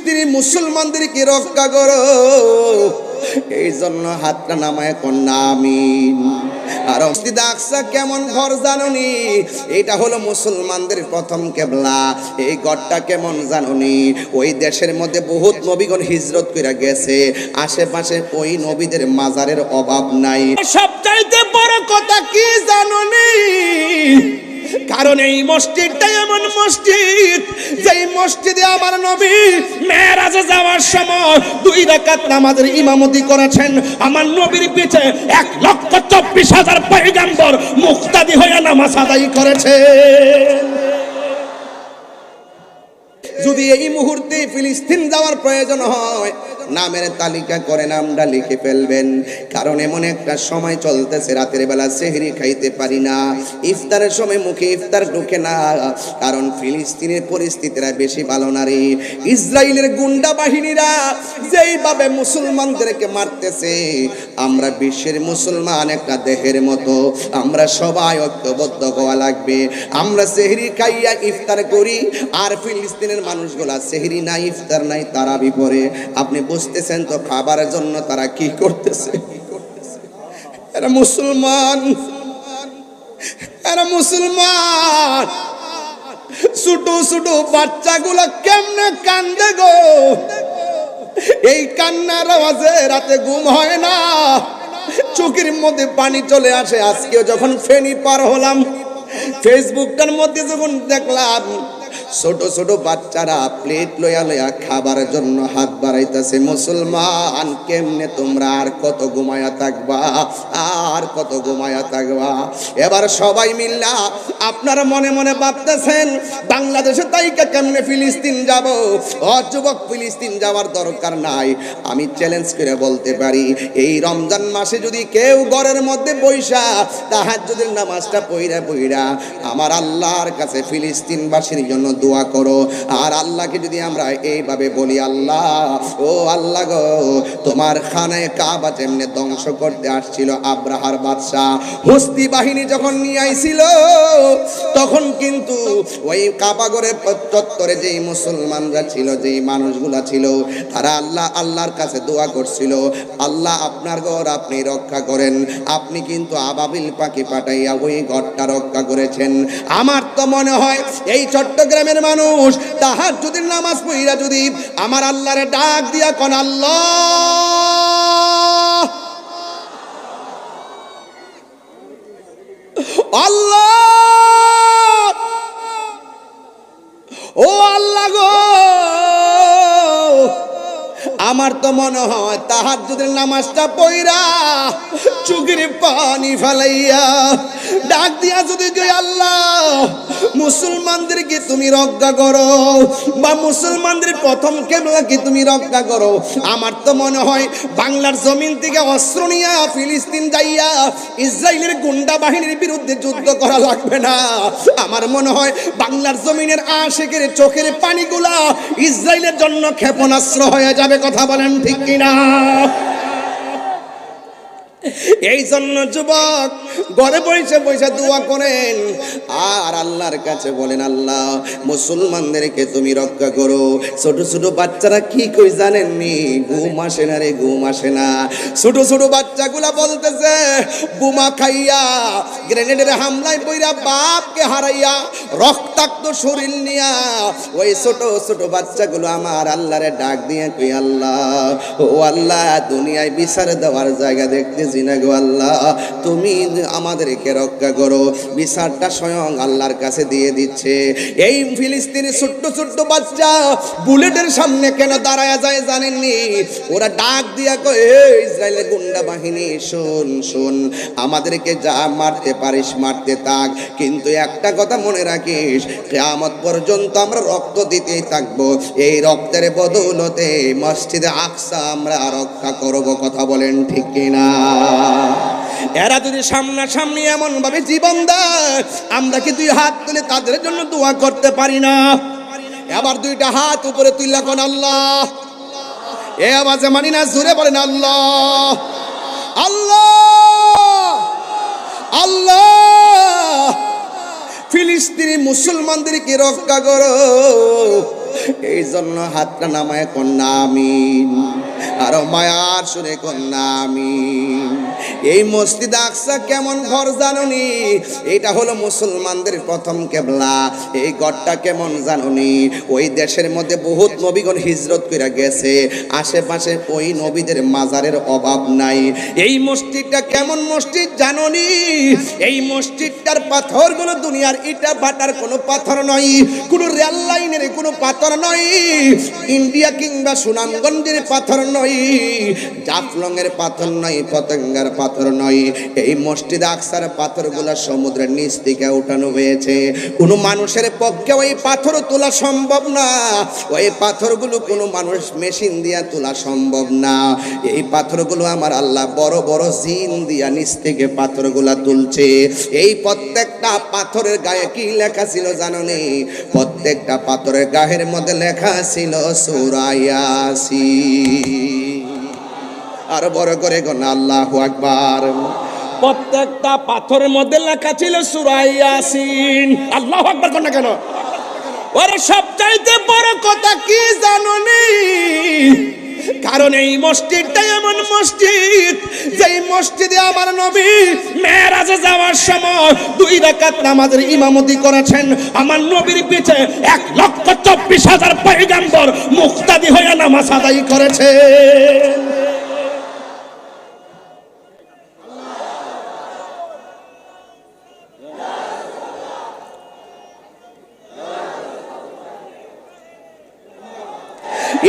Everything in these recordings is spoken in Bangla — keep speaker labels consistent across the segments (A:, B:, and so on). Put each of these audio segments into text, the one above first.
A: ফিলিস্তিনি মুসলমানদেরকে রক্ষা করো। এই জন্য হাতটা নামায় কন্যা আমিন। আর মসজিদ আকসা কেমন ঘর জানোনি? এটা হলো মুসলমানদের প্রথম কিবলা। এই ঘরটা কেমন জানোনি? ওই দেশের মধ্যে বহুত নবীগণ হিজরত করে গেছে, আশেপাশে ওই নবীদের মাজারের অভাব নাই। সবচাইতে বড় কথা কি জানোনি? কারণ এই মসজিদটা এমন মসজিদ, যেই মসজিদে আমার নবী মেরাজে যাওয়ার সময় 2 রাকাত নামাজের ইমামতি করেছেন। আমার নবীর পিছে 1,24,000 পয়গম্বর মুক্তাদি হয়ে নামাজ আদায় করেছে। যদি এই মুহূর্তে ফিলিস্তিন যাওয়ার প্রয়োজন হয়, নামের তালিকা করে নামটা লিখে ফেলবেন। কারণ এমন একটা সময় চলতেছে, রাতের বেলা সেহরি খাইতে পারি না, ইফতারের সময় মুখে ইফতার ঢুকে না। কারণ ফিলিস্তিনের পরিস্থিতিরা বেশি ভালো না রে। ইসরায়েলের গুন্ডা বাহিনীরা যেইভাবে মুসলমানদেরকে মারতেছে, আমরা বিশ্বের মুসলমান একটা দেহের মতো, আমরা সবাই ঐক্যবদ্ধ হওয়া লাগবে। আমরা সেহরি খাইয়া ইফতার করি, আর ফিলিস্তিনের মানুষগুলা সেহরি নাই, ইফতার নাই, তারাবি পড়ে। আপনি বুঝতেছেন তো খাবারের জন্য তারা কি করতেছে? এরা মুসলমান, এরা মুসলমান। ছোট ছোট বাচ্চাগুলা কেমনে কান্দে গো! এই কান্নার আওয়াজে রাতে ঘুম হয় না, চোখের মধ্যে পানি চলে আসে। আজকেও যখন ফেনী পার হলাম, ফেসবুকটার মধ্যে যখন দেখলাম ছোট ছোট বাচ্চারা প্লেট লইয়া লইয়া খাবারের জন্য হাত বাড়াইতেছে। মুসলমান, কেমনে তোমরা আর কত ঘুমায়া থাকবা, আর কত ঘুমায়া থাকবা? এবার সবাই মিল্লা আপনারা মনে মনে ভাবতেছেন বাংলাদেশে তাইকা কেমনে ফিলিস্তিন যাব। যুবক, ফিলিস্তিন যাওয়ার দরকার নাই। আমি চ্যালেঞ্জ করে বলতে পারি, এই রমজান মাসে যদি কেউ ঘরের মধ্যে বইসা তাহাজ্জুদের নামাজটা পইরা পইরা আমার আল্লাহর কাছে ফিলিস্তিনবাসীর জন্য দোয়া করো, আর আল্লাহকে যদি আমরা এইভাবে বলি, আল্লাহ, ও আল্লাহ গো, তোমার খানায় কাবা যেমনে ধ্বংস করতে আসছিল আব্রাহার বাদশা, হস্তি বাহিনী যখন নিয়ে আইছিল, তখন কিন্তু ওই কাবাগরের চত্বরে যেই মুসলমানরা ছিল, যেই মানুষগুলা ছিল, তারা আল্লাহর কাছে দোয়া করছিল, আল্লাহ আপনার ঘর আপনি রক্ষা করেন। আপনি কিন্তু আবাবিল পাখি পাঠাইয়া ওই ঘরটা রক্ষা করেছেন। আমার তো মনে হয় এই চট্টগ্রামের মানুষ তাহাজ্জুদের নামাজ পড়িরা যদি আমার আল্লাহরে ডাক দিয়া কোন, আল্লাহ, আল্লাহ, ও আল্লাহ গো, আমার তো মনে হয় তাহাজ্জুদের নামাজটা পড়িরা চোখের পানি ফেলাইয়া ডাক দিয়া যদি আল্লাহ মুসলমানদেরকে তুমি রক্ষা করো, বা মুসলমানদের প্রথম কিবলাকে তুমি রক্ষা করো, আমার তো মনে হয় বাংলার জমিন থেকে অস্ত্র নিয়ে ফিলিস্তিন যাইয়া ইসরায়েলের গুন্ডা বাহিনীর বিরুদ্ধে যুদ্ধ করা লাগবে না। আমার মনে হয় বাংলার জমিনের আশেকের চোখের পানিগুলা ইসরায়েলের জন্য ক্ষেপণাস্ত্র হয়ে যাবে। কথা বলেন ঠিক কিনা? এই জন্য যুবক ঘরে বসে বসে দোয়া করেন, আর আল্লাহর কাছে বলেন, আল্লাহ মুসলমানদেরকে তুমি রক্ষা করো। ছোট ছোট বাচ্চারা কি কই জানেননি? ঘুম আসে না রে, ঘুম আসে না। ছোট ছোট বাচ্চাগুলা বলতেছে, বোমা খাইয়া গ্রেনেডের হামলায় পইরা বাপকে হারাইয়া রক্তাক্ত শরীর নিয়া ওই ছোট ছোট বাচ্চাগুলো আমার আল্লাহরে ডাক দিয়ে কই, আল্লাহ, ও আল্লাহ, দুনিয়ায় বিচার দেওয়ার জায়গা দেখতেছি না গো, আল্লাহ তুমি আমাদেরকে রক্ষা করো। বিচারটা স্বয়ং আল্লাহর কাছে দিয়ে দিচ্ছে। এই ফিলিস্তিনের ছোট্ট ছোট্ট বাচ্চা বুলেটের সামনে কেন দাঁড়ায়া যায় জানেননি? ওরা ডাক দিয়া কয়, ইসরায়েলের গুন্ডা বাহিনী, শোন শোন, আমাদেরকে যা মারতে পারিস মারতে থাক, কিন্তু একটা কথা মনে রাখিস, কিয়ামত পর্যন্ত আমরা রক্ত দিতেই থাকবো। এই রক্তের বদৌলতে মসজিদে আকসা আমরা রক্ষা করব। কথা বলেন ঠিক কিনা? এরা যদি সামনাসামনি এমন ভাবে জীবন দেয়, আমরা কি 2 হাত তুলে তাদের জন্য দোয়া করতে পারি না? এবার 2টা হাত উপরে তুললা কোন, আল্লাহ, এ আওয়াজে মানি না, জোরে বলেন আল্লাহ, আল্লাহ, আল্লাহ। ফিলিস্তিনি মুসলমানদেরকে রক্ষা করো। এই জন্য হাতটা নামায় কন্যা আমিন, আরো মায়ার সুরে কন্যা আমিন। এই মসজিদ আকসা কেমন ঘর জানুনি? এটা হলো মুসলমানদের প্রথম কেবলা। এই ঘরটা কেমন জানুনি? ওই দেশের মধ্যে বহুত নবীগণ হিজরত করে গেছে, আশেপাশে ওই নবীদের মাজারের অভাব নাই। এই মসজিদটা কেমন মসজিদ জানুনি? এই মসজিদটার পাথরগুলো দুনিয়ার ইটা ভাটার কোনো পাথর নয়, কোনো রেল লাইনের কোনো পাথর নয়, ইন্ডিয়া কিংবা সুনামগঞ্জের পাথর নয়, জাফলংয়ের পাথর নয়, পতঙ্গার পাথর নয়। এই মসজিদ আকসার পাথরগুলো সমুদ্রের নিচ থেকে উঠানো হয়েছে। কোনো মানুষের পক্ষে ওই পাথর তোলা সম্ভব না। ওই পাথরগুলো কোনো মানুষ মেশিন দিয়া তোলা সম্ভব না। এই পাথরগুলো আমার আল্লাহ বড় বড় জিন দিয়া নিচ থেকে পাথরগুলা তুলছে। এই প্রত্যেকটা পাথরের গায়ে কি লেখা ছিল জানো নি? প্রত্যেকটা পাথরের গায়ের মধ্যে লেখা ছিল সূরা ইয়াসিন। আর বড় করে গণ আল্লাহু আকবার। প্রত্যেকটা পাথরের মধ্যে লেখা ছিল সূরা ইয়াসিন। আল্লাহু আকবার কোন কেন? ওরে সবচাইতে বড় কথা কি জানো নি? কারণ এই মসজিদটা এমন মসজিদ, যেই মসজিদে আমার নবী মেরাজে যাওয়ার সময় 2 রাকাত নামাজের ইমামতি করেছেন। আমার নবীর পিছে 1,24,000 পয়গম্বর মুক্তাদি হয়ে নামাজ আদায় করেছে।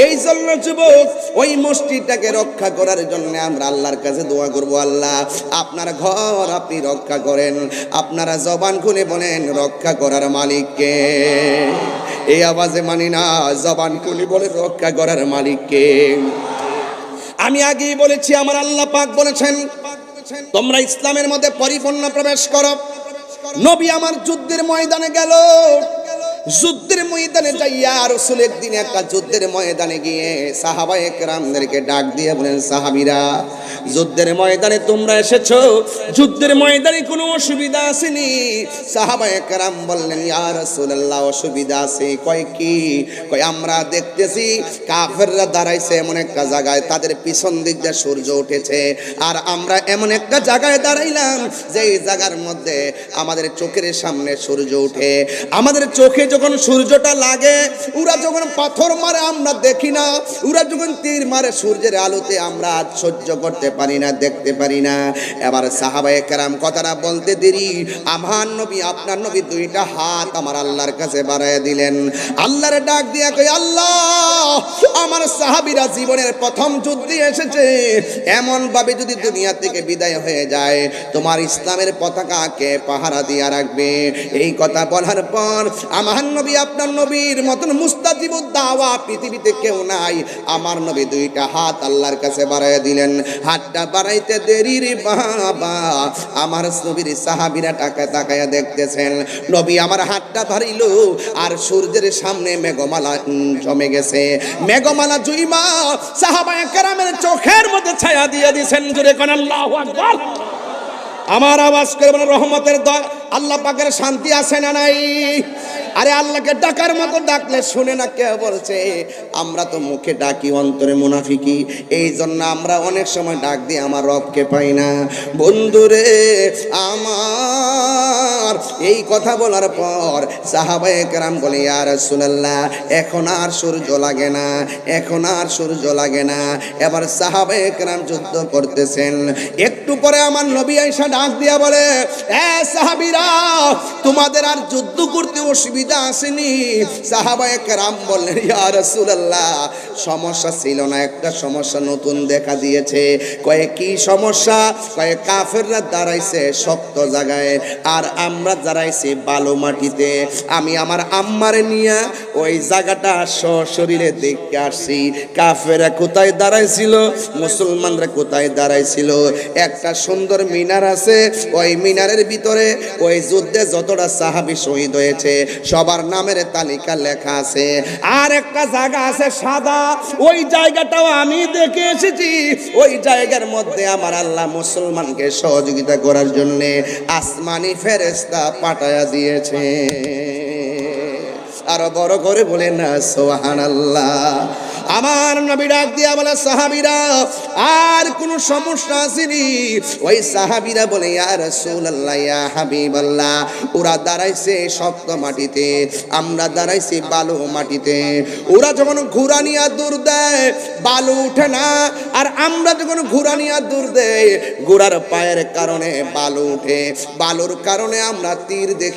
A: এই জন্য যুবক, ওই মসজিদটাকে রক্ষা করার জন্য আমরা আল্লাহর কাছে দোয়া করব। আল্লাহ আপনার ঘর আপনি রক্ষা করেন। আপনারা জবান খুলে বলেন রক্ষা করার মালিককে। এই আওয়াজে মানি না, জবান খুলে বলে রক্ষা করার মালিককে। আমি আগেই বলেছি আমার আল্লাহ পাক বলেছেন তোমরা ইসলামের মধ্যে পরিপূর্ণ প্রবেশ করো। নবী আমার যুদ্ধের ময়দানে গেল। যুদ্ধের ময়দানে যাইয়া রাসূল একদিন একটা যুদ্ধের ময়দানে গিয়ে সাহাবায়ে কেরামদেরকে ডাক দিয়ে বলেন, সাহাবীরা যুদ্ধের ময়দানে তোমরা এসেছো, যুদ্ধের ময়দানে কোনো অসুবিধা আসেনি? সাহাবায়ে কেরাম বললেন, ইয়া রাসূলুল্লাহ অসুবিধা আছে। কয় কি? কয় আমরা দেখতেছি কাফেররা দাঁড়াইছে এমন একটা জায়গায়, তাদের পিছন দিক দিয়ে সূর্য উঠেছে, আর আমরা এমন একটা জায়গায় দাঁড়াইলাম যেই জায়গার মধ্যে আমাদের চোখের সামনে সূর্য উঠে। আমাদের চোখে যখন সূর্যটা লাগে, ওরা যখন পাথর মারে আমরা দেখি না, ওরা যখন তীর মারে সূর্যের আলোতে আমরা সহ্য করতে পারি না, দেখতে পারি না। এবার সাহাবায়ে কেরাম কথাটা বলতে দেরি আমার নবী আপনার নবী 2টা হাত আমার আল্লাহর কাছে বাড়ায় দিলেন। আল্লাহর ডাক দিয়া কই, আল্লাহ আমার সাহাবীরা জীবনের প্রথম যুদ্ধে এসেছে, এমন ভাবে যদি দুনিয়া থেকে বিদায় হয়ে যায় তোমার ইসলামের পতাকাকে পাহারা দিয়া রাখবে। এই কথা বলার পর আমার নবী আপনার নবীর মতন মুস্তাজিবুদ দাওয়া পৃথিবীতে কেউ নাই। আমার নবী 2টা হাত আল্লাহর কাছে বাড়ায় দিলেন। হাতটা বাড়াইতে দেরি রে বাবা, আমার নবীর সাহাবীরা তাকায়া দেখতেছেন। নবী আমার হাতটা বাড়াইল আর সূর্যের সামনে মেঘমালা জমে গেছে। মেঘমালা জুইমা সাহাবায়ে কেরামের চোখের মধ্যে ছায়া দিয়ে দিয়েছেন। জোরে কোন আল্লাহু আকবার। আমার আওয়াজ করে বলেন রহমতের দয়া। আল্লাহ পাকের শান্তি আছে না নাই? আরে আল্লাহকে ডাকার মতো ডাকলে শুনে না। কে বলছে? আমরা তো মুখে ডাকি, অন্তরে মুনাফিকি। এই জন্য আমরা অনেক সময় ডাক দিই আমার রবকে পাই না। বন্ধুরে আমার এই কথা বলার পর সাহাবায়ে কেরাম বলে, ইয়া রাসূলুল্লাহ এখন আর সূর্য লাগে না, এখন আর সূর্য লাগে না। এবার সাহাবায়ে কেরাম যুদ্ধ করতেছেন। একটু পরে আমার নবী আয়েশা ডাক দিয়া বলে, এ সাহাবীরা তোমাদের আর যুদ্ধ করতে অসুবিধা আসেনি? সাহাবায়ে কেরাম বললেন, ইয়া রাসূলুল্লাহ সমস্যা ছিল না, একটা সমস্যা নতুন দেখা দিয়েছে। কয়ে কি সমস্যা? কয়ে কাফেররা দাঁড়াইছে শক্ত জায়গায় আর আমরা দাঁড়াইছি বালু মাটিতে। আমি আমার আম্মারে নিয়ে ওই জায়গাটা সশরীরে দেখতে আসছি। কাফেররা কোথায় দাঁড়াইছিল, মুসলমানরা কোথায় দাঁড়াইছিল। একটা সুন্দর মিনার আছে, ওই মিনারের ভিতরে ওই যুদ্ধে যতটা সাহাবী শহীদ হয়েছে সবার নামের তালিকা লেখা আছে। আর একটা জায়গা আছে সাদা, ওই জায়গাটাও আমি দেখে এসেছি। ওই জায়গার মধ্যে আমার আল্লাহ মুসলমানকে সহযোগিতা করার জন্য আসমানি ফেরেশতা পাঠায়া দিয়েছে। আর বড় করে বলে না সুবহানাল্লাহ। আমার নবী ডাক দিয়া বলে সাহাবীরা আর কোন সমস্যা আসেনি? ওই সাহাবীরা বলে ইয়া রাসূলুল্লাহ ইয়া হাবিবাল্লাহ, ওরা দাঁড়াইছে শক্ত মাটিতে, আমরা দাঁড়াইছি বালু মাটিতে। ওরা যখন ঘোড়া নিয়ে দৌড় দেয় বালু উঠে না, আর আমরা যখন ঘোড়া নিয়ে দৌড় দেই ঘোড়ার পায়ের কারণে বালু উঠে, বালুর কারণে আমরা তীর দেখি।